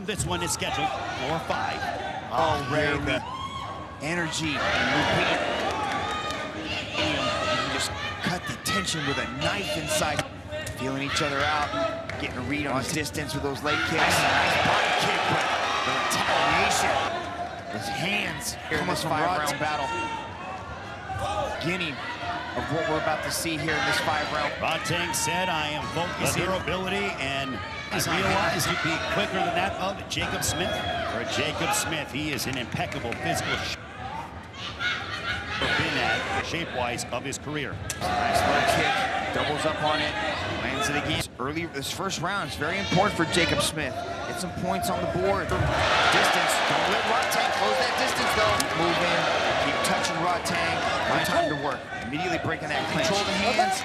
This one is scheduled for 5. Oh, Ray, the energy. You just cut the tension with a knife inside. Feeling each other out, getting a read on distance with those leg kicks. Nice body kick, but the retaliation. His hands here in this 5-round battle. Beginning of what we're about to see here in this 5-round. Rodtang said, I am focused on ability, and I realize he'd be quicker than that of Jacob Smith. For Jacob Smith, he is an impeccable physical been at shape-wise of his career. Nice low kick, doubles up on it, lands it again. Early, this first round is very important for Jacob Smith. Get some points on the board. Distance, don't let Rodtang close that distance though. Keep moving, keep touching Rodtang. No time to work. Immediately breaking that clinch. Control the hands.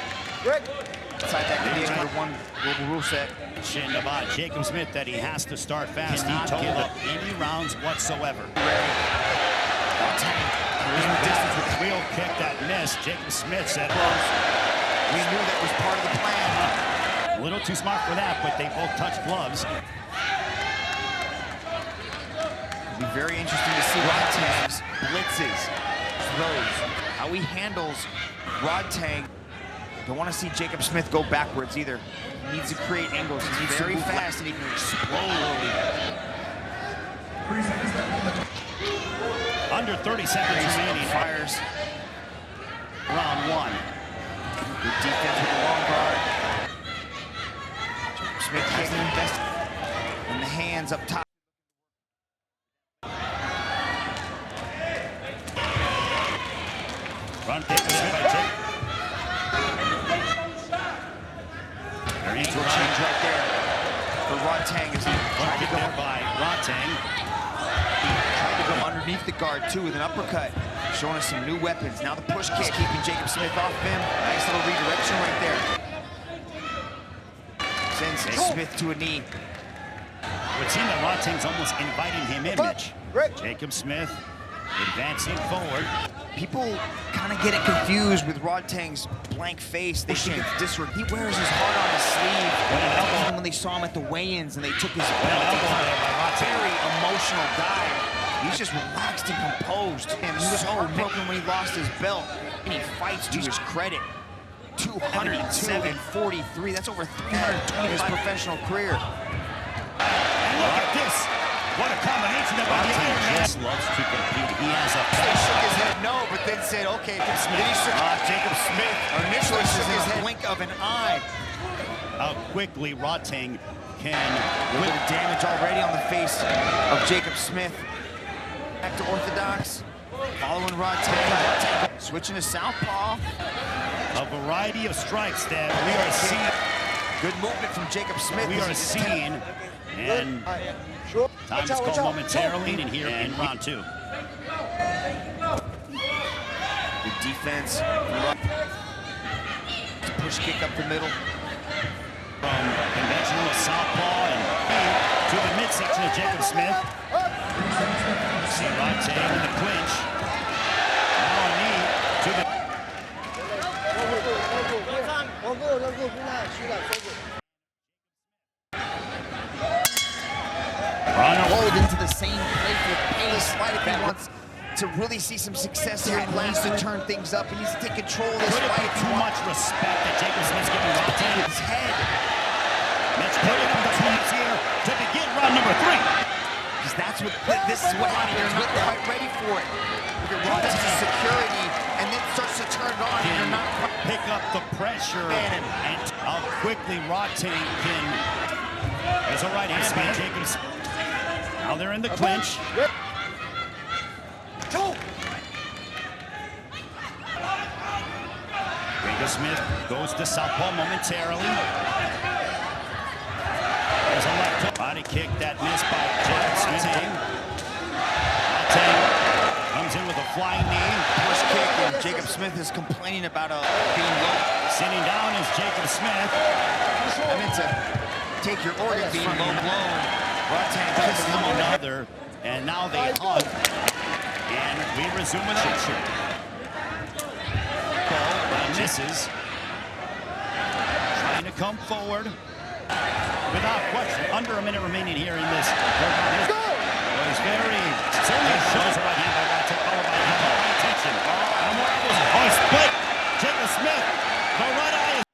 Inside that could be another one global rule set. About Jacob Smith that he has to start fast. He don't give up any rounds whatsoever. Here's the distance with real kick that missed. Jacob Smith said, we knew that was part of the plan. A little too smart for that, but they both touched gloves. It'll be very interesting to see Rodtang's blitzes, throws, how he handles Rodtang. Don't want to see Jacob Smith go backwards either. He needs to create angles. He's very fast and he can explode. Under 30 seconds remaining. Fires. Round 1. Good defense with the long guard. Smith kicking best in the hands up top. Front kick by Jake. Angle change right there for Rodtang as he tried to go by Rodtang. Tried to go underneath the guard too with an uppercut, showing us some new weapons. Now the push kick, keeping Jacob Smith off him. Nice little redirection right there. Sends Smith to a knee. It would seem that Rodtang's almost inviting him in, Mitch. Jacob Smith advancing forward. People kind of get it confused with Rodtang's blank face. They think it's disregard. He wears his heart on his sleeve. When they saw him at the weigh-ins and they took his belt. Very emotional guy. He's just relaxed and composed. And he was heartbroken when he lost his belt. And he fights to his credit. 207-43. That's over 320 in his professional career. And look at this. What a combination of body and just loves to compete. He has a He shook his head no, but then said, okay. Then he shook Jacob Smith. Initially shook his head blink of an eye. How quickly Rodtang can with the damage already on the face of Jacob Smith. Back to orthodox. Following Rodtang. Switching to southpaw. A variety of strikes that we are seeing. Good movement from Jacob Smith. We are seeing. And time is called momentarily in here in round 2. Good defense. Push kick up the middle. From conventional southpaw and to the midsection of Jacob Smith. See Rodtang in the clinch. Now a knee to the... Hold into the same playful pace. If he wants to really see some success here, he needs to turn things up. He needs to take control of this fight. Too much respect that Jacob Smith's giving Rodtang His head. Let's put it on the points here to begin round number 3. Because that's what this is what happens. You're not quite ready for it. Look at Rodtang's security, and then starts to turn it on. And you're not quite pick up the pressure and how quickly Rodtang can. There's a right hand by Jacob Smith. Now they're in the clinch. Jacob Smith goes to southpaw momentarily. There's a left body kick that missed by Jacob Smith. Rodtang comes in with a flying knee. Push kick, and Jacob Smith is complaining about being low. Sitting down is Jacob Smith. I meant to take your organs being low blown. Rodtang kisses him another, and now they hug, and we resume with action. Ball misses, trying to come forward. without question. Under a minute remaining here in this. He's very certainly shows a right hand by Rodtang, followed by elbow. Attention. And more elbows. Oh, split. Jacob Smith. The right eye is.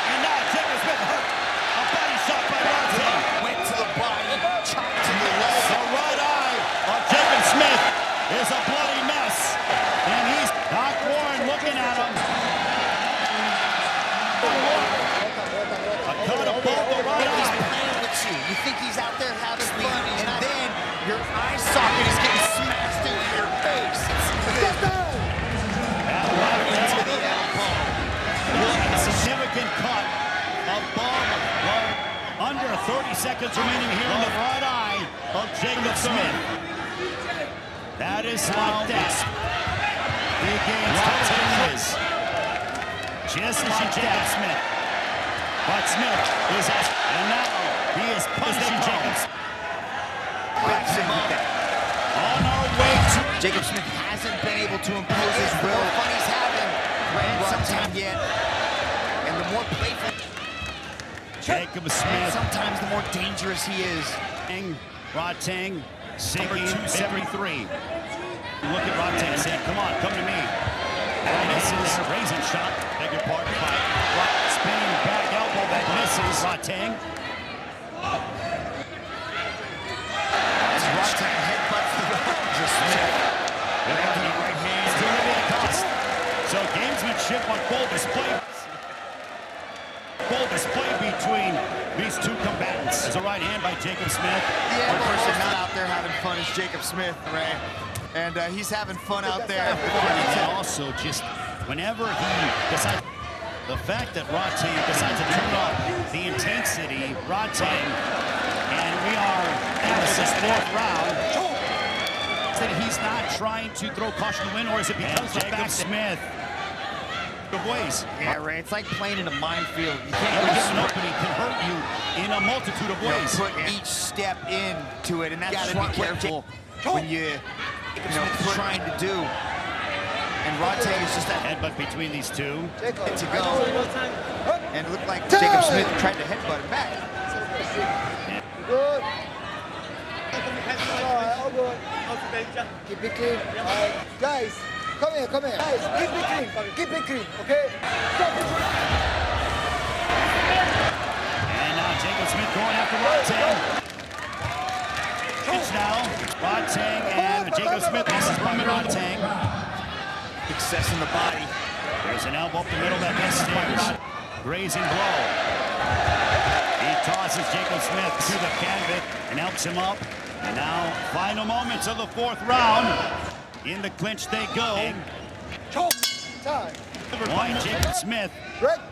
And now Jacob Smith hurt. A body shot by Rodtang. Went to the body, chopped to the leg. The right eye of Jacob Smith is a bloody mess. And he's Doc Warren looking at him. A cut of both the right He's eye. playing with you. You think he's out there having fun, and then your eye socket is getting smashed into your face. That right into the elbow. A significant cut above under 30 seconds remaining here in the right eye of Jacob Smith. That is like that. Begins to changes. Just as she Jacob Smith. But Smith is as, and now he is punching Jacobs. Backs him up. On our way to Jacob Smith hasn't been able to impose his will. The fun he's having. Sometime yet. And the more playful Jacob Smith. sometimes the more dangerous he is. Rodtang sinking 73. Look at Rodtang saying, come on, come to me. And this is a raising shot. Beg your pardon. Spinning back elbow that misses Rodtang. As Rodtang headbutts the Smith. Right hand. Still gonna be a cost. So gamesmanship on full display. Full display between these two combatants. There's a right hand by Jacob Smith. One person not out there having fun is Jacob Smith, Ray. And he's having fun out there. And also just whenever he decides, the fact that Rodtang decides to turn up the intensity, Rodtang, and we are in this fourth round, that he's not trying to throw caution to win, or is it because of Jacob Smith? Ways. Yeah, Ray, it's like playing in a minefield. You Every can't given opening can hurt you in a multitude of ways. put each step into it, and that's gotta be careful when you trying to do. And Rodtang is just that Headbutt between these two. to go. And it looked like Jacob Smith tried to headbutt him back. Good. All good. Keep it clean. Guys, come here. Guys, keep it clean, okay? And now Jacob Smith going after Rodtang. It's now Rodtang and Jacob Smith. This is from Rodtang. Success in the body. There's an elbow up the middle that gets stairs. Grazing blow. He tosses Jacob Smith to the canvas and helps him up. And now, final moments of the fourth round. In the clinch they go. Time. One Jacob Smith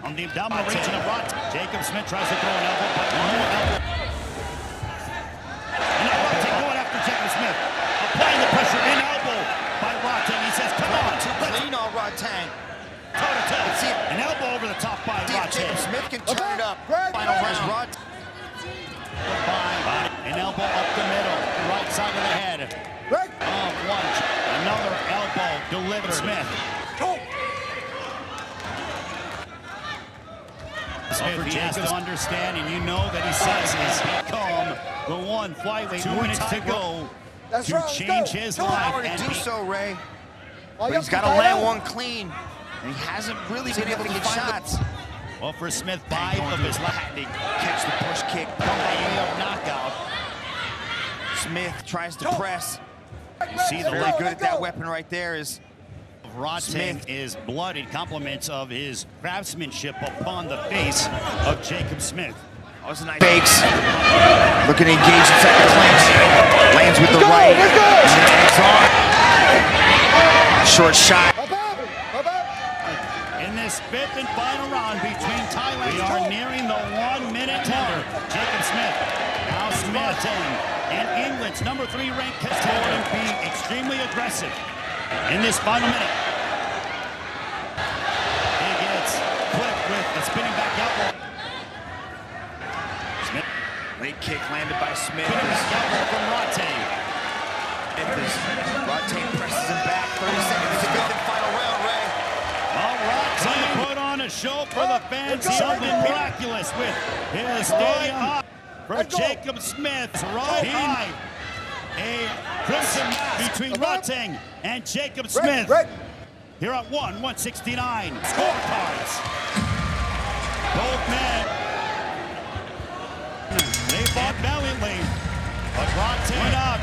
on the abdominal region of Rodtang. Jacob Smith tries to throw an elbow, but no elbow. And now Rodtang going after Jacob Smith. Applying the pressure in elbow by Rodtang. He says, come on. Too clean on Rodtang. Toe-to-toe. See it. An elbow over the top by See if Rodtang. Jacob Smith can turn it up. Final round. An elbow up the middle, right side of the head. One. Another elbow delivered. Smith. Smith, he has to understand, and you know that he says he's become the one flyweight. 2 minutes to go to change his life. Power to And do so, Ray. Oh, But he's got to land one clean. And he hasn't really been able to get shots. well, for Smith, 5 of his last. Catch the push kick. Come by way of knockout. Smith tries to press. You see the Very leg good at that weapon right there is of Rodtang is bloodied. Compliments of his craftsmanship upon the face of Jacob Smith. that was a nice fakes. Looking to engage inside the clinch. Lands with the right. And then it's on. Short shot. In this 5th and final round between Thailand, we are nearing the 1 minute mark. Jacob Smith, now Smith and England's number 3 ranked contender being extremely aggressive in this final minute. He gets clipped with a spinning back elbow. Smith, Leg kick landed by Smith. spinning back elbow from Rodtang. Rodtang presses him back. 30 seconds to go in the final round, Ray. All right, Rodtang put on a show for the fans. Something miraculous with his stadium for Jacob Smith. Right high. A crimson match between Rodtang and Jacob Smith. Here at 169. Scorecards. Both men. They fought valiantly, but Rodtang went out.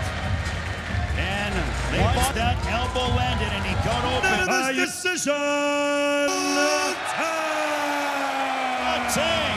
And they fought that elbow landed and he got open. By decision. Rodtang.